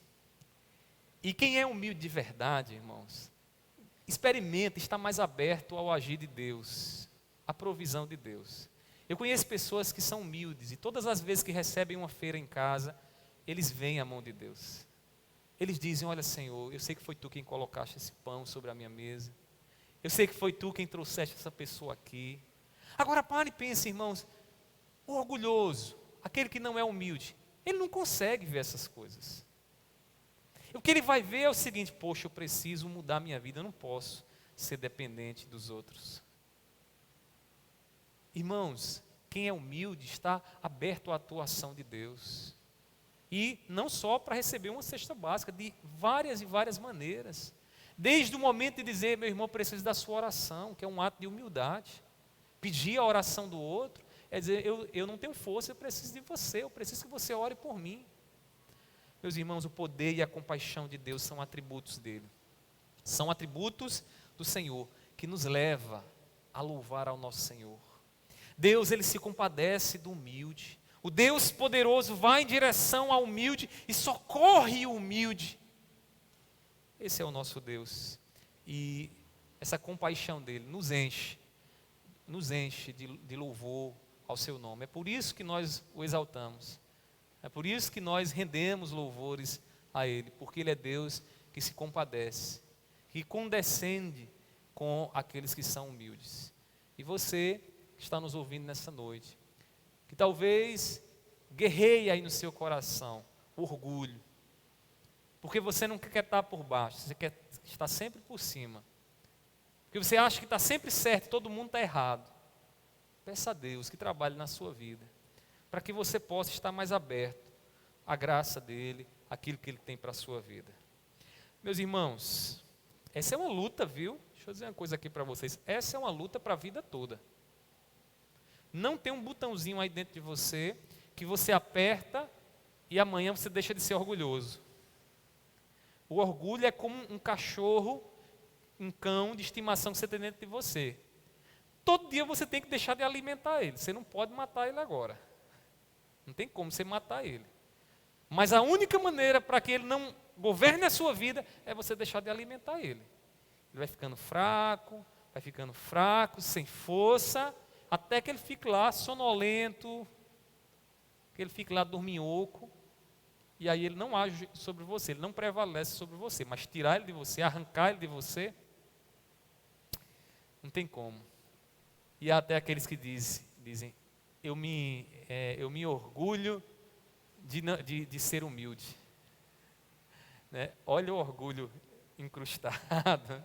[SPEAKER 1] E quem é humilde de verdade, irmãos, experimenta, está mais aberto ao agir de Deus, à provisão de Deus. Eu conheço pessoas que são humildes, e todas as vezes que recebem uma feira em casa, eles veem a mão de Deus. Eles dizem: olha, Senhor, eu sei que foi Tu quem colocaste esse pão sobre a minha mesa. Eu sei que foi Tu quem trouxeste essa pessoa aqui. Agora pare e pense, irmãos, o orgulhoso, aquele que não é humilde, ele não consegue ver essas coisas. O que ele vai ver é o seguinte: poxa, eu preciso mudar minha vida, eu não posso ser dependente dos outros. Irmãos, quem é humilde está aberto à atuação de Deus. E não só para receber uma cesta básica, de várias e várias maneiras. Desde o momento de dizer: meu irmão, eu preciso da sua oração, que é um ato de humildade. Pedir a oração do outro é dizer: eu não tenho força, eu preciso de você, eu preciso que você ore por mim. Meus irmãos, o poder e a compaixão de Deus são atributos dele. São atributos do Senhor, que nos leva a louvar ao nosso Senhor. Deus, ele se compadece do humilde. O Deus poderoso vai em direção ao humilde e socorre o humilde. Esse é o nosso Deus. E essa compaixão dele nos enche de louvor ao seu nome. É por isso que nós o exaltamos. É por isso que nós rendemos louvores a ele, porque ele é Deus que se compadece, que condescende com aqueles que são humildes. E você que está nos ouvindo nessa noite, que talvez guerreie aí no seu coração o orgulho, porque você não quer estar por baixo, você quer estar sempre por cima, porque você acha que está sempre certo, todo mundo está errado. Peça a Deus que trabalhe na sua vida, para que você possa estar mais aberto à graça dele, aquilo que ele tem para a sua vida. Meus irmãos, essa é uma luta, viu? Deixa eu dizer uma coisa aqui para vocês, essa é uma luta para a vida toda. Não tem um botãozinho aí dentro de você, que você aperta e amanhã você deixa de ser orgulhoso. O orgulho é como um cachorro, um cão de estimação que você tem dentro de você. Todo dia você tem que deixar de alimentar ele, você não pode matar ele agora. Não tem como você matar ele. Mas a única maneira para que ele não governe a sua vida é você deixar de alimentar ele. Ele vai ficando fraco, sem força, até que ele fique lá sonolento, que ele fique lá dorminhoco, e aí ele não age sobre você, ele não prevalece sobre você, mas tirar ele de você, arrancar ele de você, não tem como. E há até aqueles que dizem, eu me orgulho de ser humilde. Né? Olha o orgulho incrustado.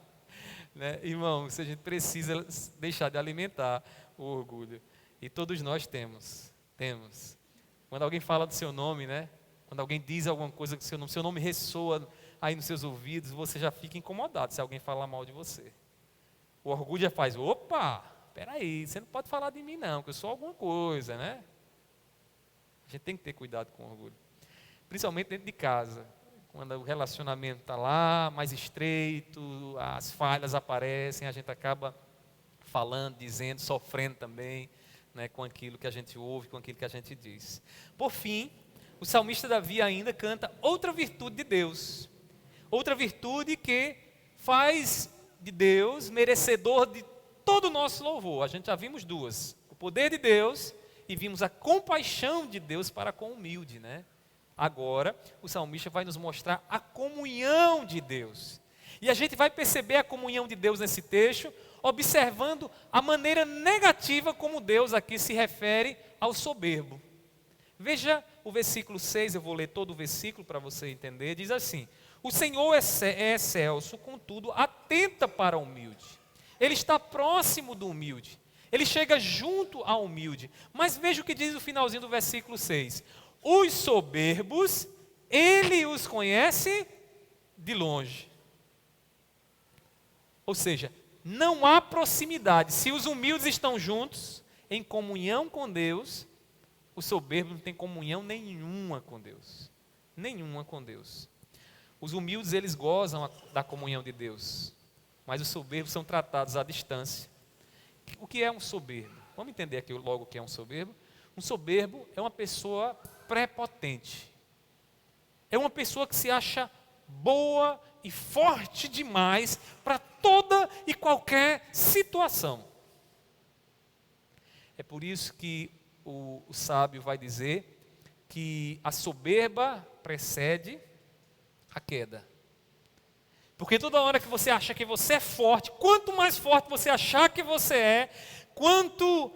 [SPEAKER 1] Né? Irmãos, a gente precisa deixar de alimentar o orgulho. E todos nós temos. Quando alguém fala do seu nome, né? Quando alguém diz alguma coisa que seu nome ressoa aí nos seus ouvidos, você já fica incomodado se alguém falar mal de você. O orgulho já faz: opa, peraí, você não pode falar de mim não, que eu sou alguma coisa, né? A gente tem que ter cuidado com o orgulho. Principalmente dentro de casa. Quando o relacionamento está lá, mais estreito, as falhas aparecem, a gente acaba falando, dizendo, sofrendo também, né, com aquilo que a gente ouve, com aquilo que a gente diz. Por fim, o salmista Davi ainda canta outra virtude de Deus. Outra virtude que faz de Deus merecedor de todo o nosso louvor. A gente já vimos duas: o poder de Deus e vimos a compaixão de Deus para com o humilde, né? Agora, o salmista vai nos mostrar a comunhão de Deus. E a gente vai perceber a comunhão de Deus nesse texto, observando a maneira negativa como Deus aqui se refere ao soberbo. Veja o versículo 6, eu vou ler todo o versículo para você entender. Diz assim: o Senhor é excelso, contudo, atenta para o humilde. Ele está próximo do humilde. Ele chega junto ao humilde. Mas veja o que diz o finalzinho do versículo 6. Os soberbos, ele os conhece de longe. Ou seja, não há proximidade. Se os humildes estão juntos, em comunhão com Deus, o soberbo não tem comunhão nenhuma com Deus. Nenhuma com Deus. Os humildes, eles gozam da comunhão de Deus. Mas os soberbos são tratados à distância. O que é um soberbo? Vamos entender aqui logo o que é um soberbo? Um soberbo é uma pessoa prepotente. É uma pessoa que se acha boa e forte demais para toda e qualquer situação. É por isso que o sábio vai dizer que a soberba precede a queda. Porque toda hora que você acha que você é forte, quanto mais forte você achar que você é, quanto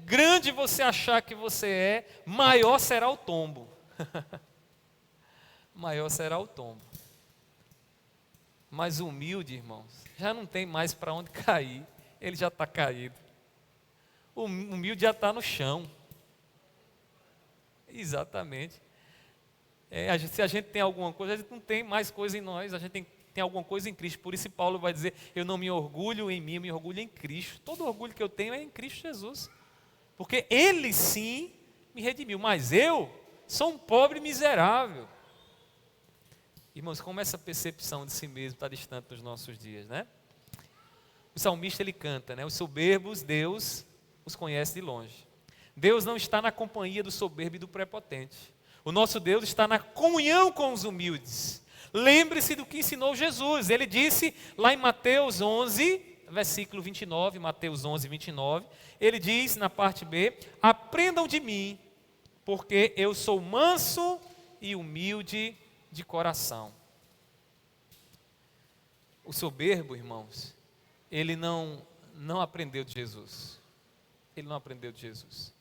[SPEAKER 1] grande você achar que você é, maior será o tombo. Maior será o tombo. Mas o humilde, irmãos, já não tem mais para onde cair, ele já está caído. O humilde já está no chão. Exatamente. Se a gente tem alguma coisa, a gente não tem mais coisa em nós, a gente tem alguma coisa em Cristo. Por isso Paulo vai dizer, eu não me orgulho em mim, eu me orgulho em Cristo. Todo orgulho que eu tenho é em Cristo Jesus. Porque Ele sim me redimiu, mas eu sou um pobre miserável. Irmãos, como essa percepção de si mesmo está distante dos nossos dias, né? O salmista ele canta, né? Os soberbos, Deus os conhece de longe. Deus não está na companhia do soberbo e do prepotente. O nosso Deus está na comunhão com os humildes. Lembre-se do que ensinou Jesus. Ele disse lá em Mateus 11, versículo 29, Mateus 11, 29, ele diz na parte B, aprendam de mim, porque eu sou manso e humilde de coração. O soberbo, irmãos, ele não aprendeu de Jesus. Ele não aprendeu de Jesus.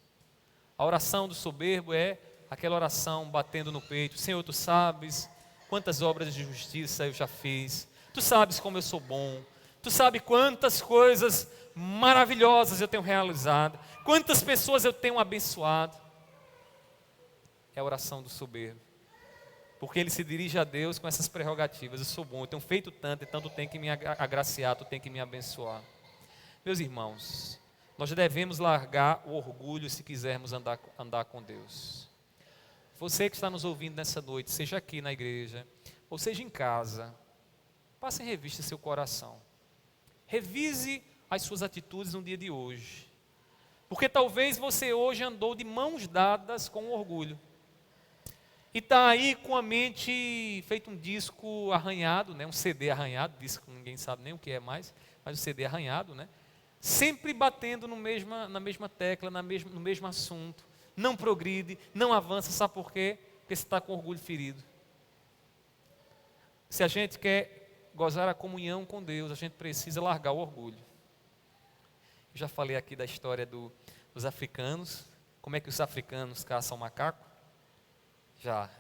[SPEAKER 1] A oração do soberbo é aquela oração batendo no peito. Senhor, tu sabes quantas obras de justiça eu já fiz. Tu sabes como eu sou bom. Tu sabes quantas coisas maravilhosas eu tenho realizado. Quantas pessoas eu tenho abençoado. É a oração do soberbo. Porque ele se dirige a Deus com essas prerrogativas. Eu sou bom, eu tenho feito tanto, então tu tem que me agraciar, tu tem que me abençoar. Meus irmãos, nós devemos largar o orgulho se quisermos andar com Deus. Você que está nos ouvindo nessa noite, seja aqui na igreja, ou seja em casa, passe em revista seu coração. Revise as suas atitudes no dia de hoje. Porque talvez você hoje andou de mãos dadas com o orgulho. E está aí com a mente feito um disco arranhado, né? Um CD arranhado, disco ninguém sabe nem o que é mais, mas um CD arranhado, né? Sempre batendo na mesma tecla, no mesmo assunto. Não progride, não avança, sabe por quê? Porque você está com orgulho ferido. Se a gente quer gozar a comunhão com Deus, a gente precisa largar o orgulho. Eu já falei aqui da história dos africanos, como é que os africanos caçam macaco?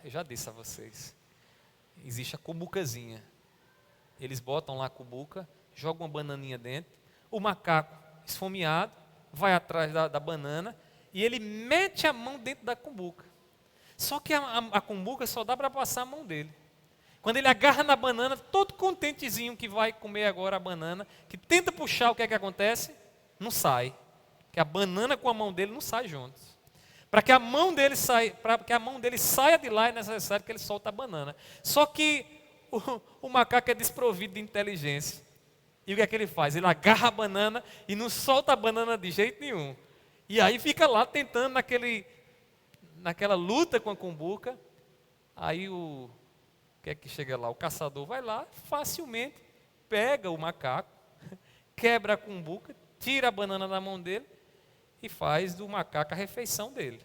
[SPEAKER 1] Eu já disse a vocês. Existe a cubucazinha. Eles botam lá a cubuca, jogam uma bananinha dentro, o macaco esfomeado vai atrás da banana e ele mete a mão dentro da cumbuca. Só que a cumbuca só dá para passar a mão dele. Quando ele agarra na banana, todo contentezinho que vai comer agora a banana, que tenta puxar, o que é que acontece? Não sai. Porque a banana com a mão dele não sai juntos. Para que a mão dele saia de lá, é necessário que ele solte a banana. Só que o macaco é desprovido de inteligência. E o que é que ele faz? Ele agarra a banana e não solta a banana de jeito nenhum. E aí fica lá tentando naquela luta com a cumbuca, aí o que é que chega lá? O caçador vai lá, facilmente pega o macaco, quebra a cumbuca, tira a banana da mão dele e faz do macaco a refeição dele.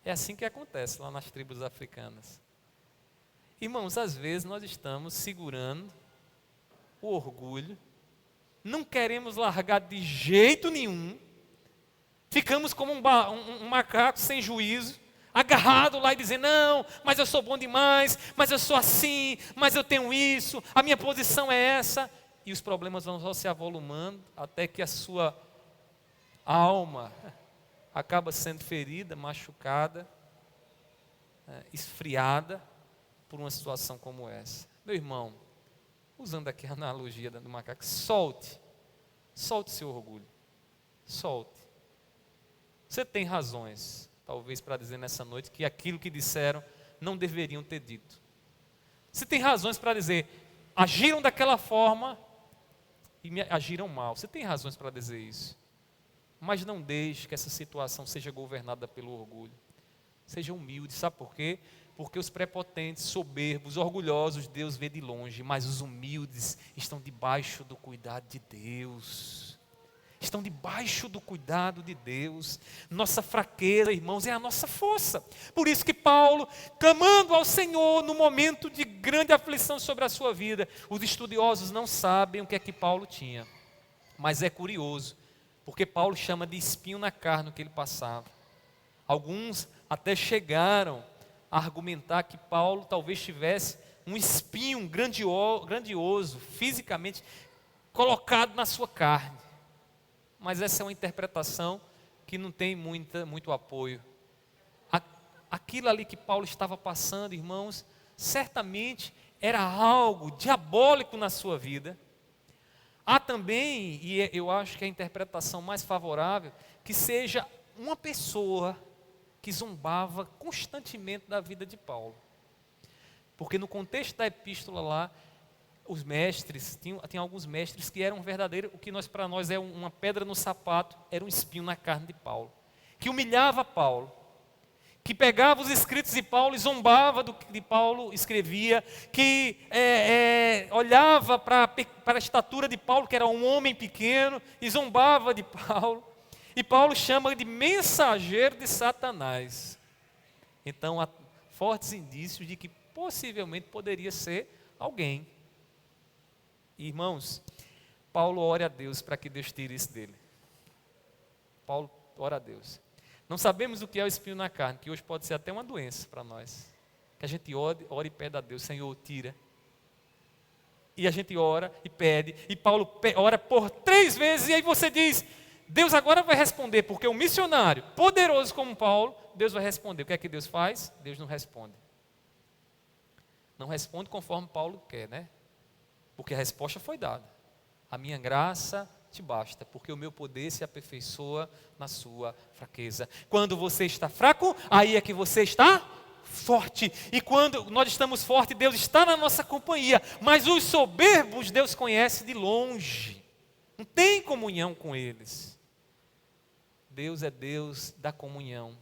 [SPEAKER 1] É assim que acontece lá nas tribos africanas. Irmãos, às vezes nós estamos segurando o orgulho, não queremos largar de jeito nenhum, ficamos como um macaco sem juízo, agarrado lá e dizendo, não, mas eu sou bom demais, mas eu sou assim, mas eu tenho isso, a minha posição é essa, e os problemas vão só se avolumando, até que a sua alma acaba sendo ferida, machucada, esfriada, por uma situação como essa. Meu irmão, usando aqui a analogia do macaco, solte seu orgulho, solte. Você tem razões, talvez para dizer nessa noite, que aquilo que disseram não deveriam ter dito. Você tem razões para dizer, agiram daquela forma e me agiram mal. Você tem razões para dizer isso. Mas não deixe que essa situação seja governada pelo orgulho. Seja humilde, sabe por quê? Porque os prepotentes, soberbos, orgulhosos, Deus vê de longe, mas os humildes estão debaixo do cuidado de Deus. Estão debaixo do cuidado de Deus. Nossa fraqueza, irmãos, é a nossa força. Por isso que Paulo, clamando ao Senhor no momento de grande aflição sobre a sua vida, os estudiosos não sabem o que é que Paulo tinha. Mas é curioso, porque Paulo chama de espinho na carne o que ele passava. Alguns até chegaram a argumentar que Paulo talvez tivesse um espinho grandioso, fisicamente colocado na sua carne. Mas essa é uma interpretação que não tem muito apoio. Aquilo ali que Paulo estava passando, irmãos, certamente era algo diabólico na sua vida. Há também, e eu acho que é a interpretação mais favorável, que seja uma pessoa que zombava constantemente da vida de Paulo. Porque no contexto da epístola lá, os mestres, tinha alguns mestres que eram verdadeiros, o que para nós é uma pedra no sapato, era um espinho na carne de Paulo, que humilhava Paulo, que pegava os escritos de Paulo e zombava do que Paulo escrevia, que olhava para a estatura de Paulo, que era um homem pequeno, e zombava de Paulo. E Paulo chama de mensageiro de Satanás. Então há fortes indícios de que possivelmente poderia ser alguém. Irmãos, Paulo ora a Deus para que Deus tire isso dele. Paulo ora a Deus. Não sabemos o que é o espinho na carne, que hoje pode ser até uma doença para nós. Que a gente ora e pede a Deus, Senhor, tira. E a gente ora e pede, e Paulo ora por 3 vezes, e aí você diz, Deus agora vai responder, porque um missionário poderoso como Paulo, Deus vai responder. O que é que Deus faz? Deus não responde. Não responde conforme Paulo quer, né? Porque a resposta foi dada. A minha graça te basta, porque o meu poder se aperfeiçoa na sua fraqueza. Quando você está fraco, aí é que você está forte. E quando nós estamos fortes, Deus está na nossa companhia. Mas os soberbos, Deus conhece de longe. Não tem comunhão com eles. Deus é Deus da comunhão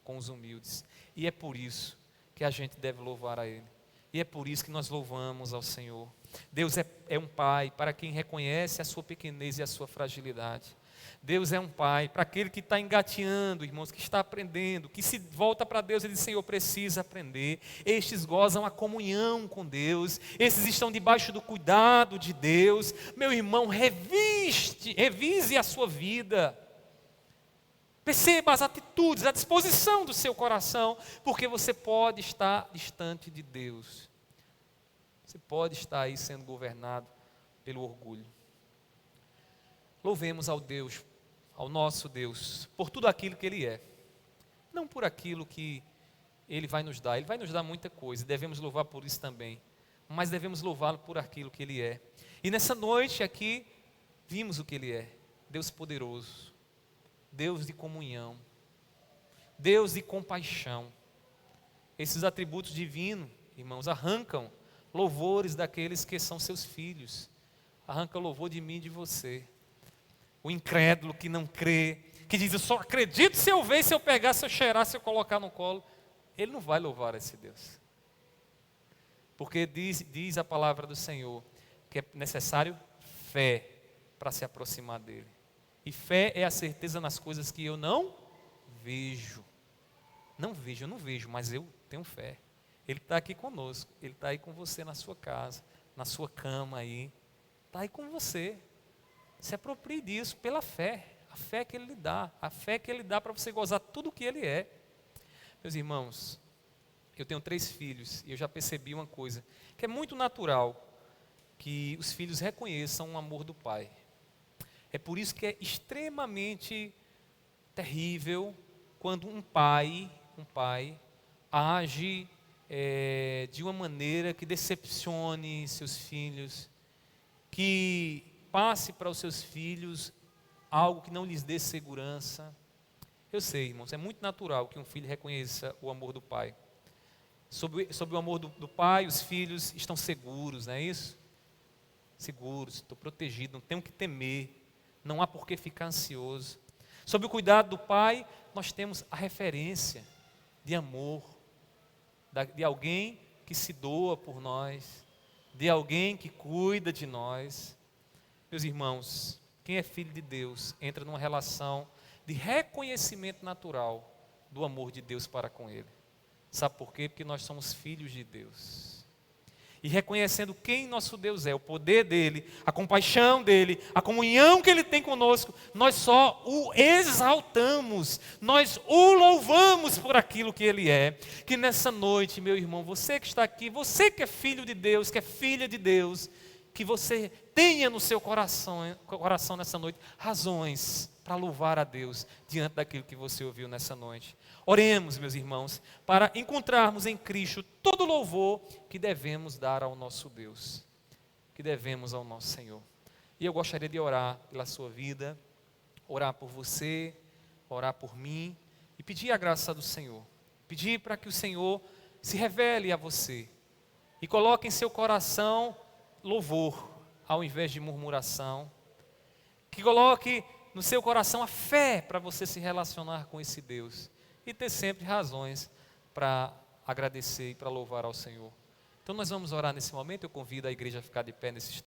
[SPEAKER 1] com os humildes. E é por isso que a gente deve louvar a Ele. E é por isso que nós louvamos ao Senhor. Deus é um pai para quem reconhece a sua pequenez e a sua fragilidade. Deus é um pai para aquele que está engateando, irmãos, que está aprendendo, que se volta para Deus e diz, Senhor, precisa aprender. Estes gozam a comunhão com Deus, esses estão debaixo do cuidado de Deus. Meu irmão, revise a sua vida. Perceba as atitudes, a disposição do seu coração, porque você pode estar distante de Deus. Você pode estar aí sendo governado pelo orgulho. Louvemos ao Deus, ao nosso Deus, por tudo aquilo que Ele é. Não por aquilo que Ele vai nos dar. Ele vai nos dar muita coisa, e devemos louvar por isso também. Mas devemos louvá-lo por aquilo que Ele é. E nessa noite aqui, vimos o que Ele é. Deus poderoso. Deus de comunhão, Deus de compaixão. Esses atributos divinos, irmãos, arrancam louvores daqueles que são seus filhos. Arranca louvor de mim e de você. O incrédulo que não crê, que diz, eu só acredito se eu ver, se eu pegar, se eu cheirar, se eu colocar no colo, ele não vai louvar esse Deus. Porque diz a palavra do Senhor que é necessário fé para se aproximar dele. E fé é a certeza nas coisas que eu não vejo. Eu não vejo, mas eu tenho fé. Ele está aqui conosco, Ele está aí com você na sua casa, na sua cama aí. Está aí com você. Se aproprie disso pela fé. A fé que Ele lhe dá. A fé que Ele dá para você gozar tudo o que Ele é. Meus irmãos, eu tenho 3 filhos e eu já percebi uma coisa, que é muito natural que os filhos reconheçam o amor do pai. É por isso que é extremamente terrível quando um pai age de uma maneira que decepcione seus filhos, que passe para os seus filhos algo que não lhes dê segurança. Eu sei, irmãos, é muito natural que um filho reconheça o amor do pai. Sob o amor do pai, os filhos estão seguros, não é isso? Seguros, estou protegido, não tenho que temer, não há por que ficar ansioso. Sob o cuidado do pai, nós temos a referência de amor, de alguém que se doa por nós, de alguém que cuida de nós. Meus irmãos, quem é filho de Deus entra numa relação de reconhecimento natural do amor de Deus para com ele. Sabe por quê? Porque nós somos filhos de Deus. E reconhecendo quem nosso Deus é, o poder dele, a compaixão dele, a comunhão que ele tem conosco, nós só o exaltamos, nós o louvamos por aquilo que ele é. Que nessa noite, meu irmão, você que está aqui, você que é filho de Deus, que é filha de Deus, que você tenha no seu coração nessa noite razões para louvar a Deus diante daquilo que você ouviu nessa noite. Oremos, meus irmãos, para encontrarmos em Cristo todo o louvor que devemos dar ao nosso Deus, que devemos ao nosso Senhor. E eu gostaria de orar pela sua vida, orar por você, orar por mim e pedir a graça do Senhor. Pedir para que o Senhor se revele a você e coloque em seu coração louvor ao invés de murmuração. Que coloque no seu coração a fé para você se relacionar com esse Deus e ter sempre razões para agradecer e para louvar ao Senhor. Então nós vamos orar nesse momento. Eu convido a igreja a ficar de pé nesse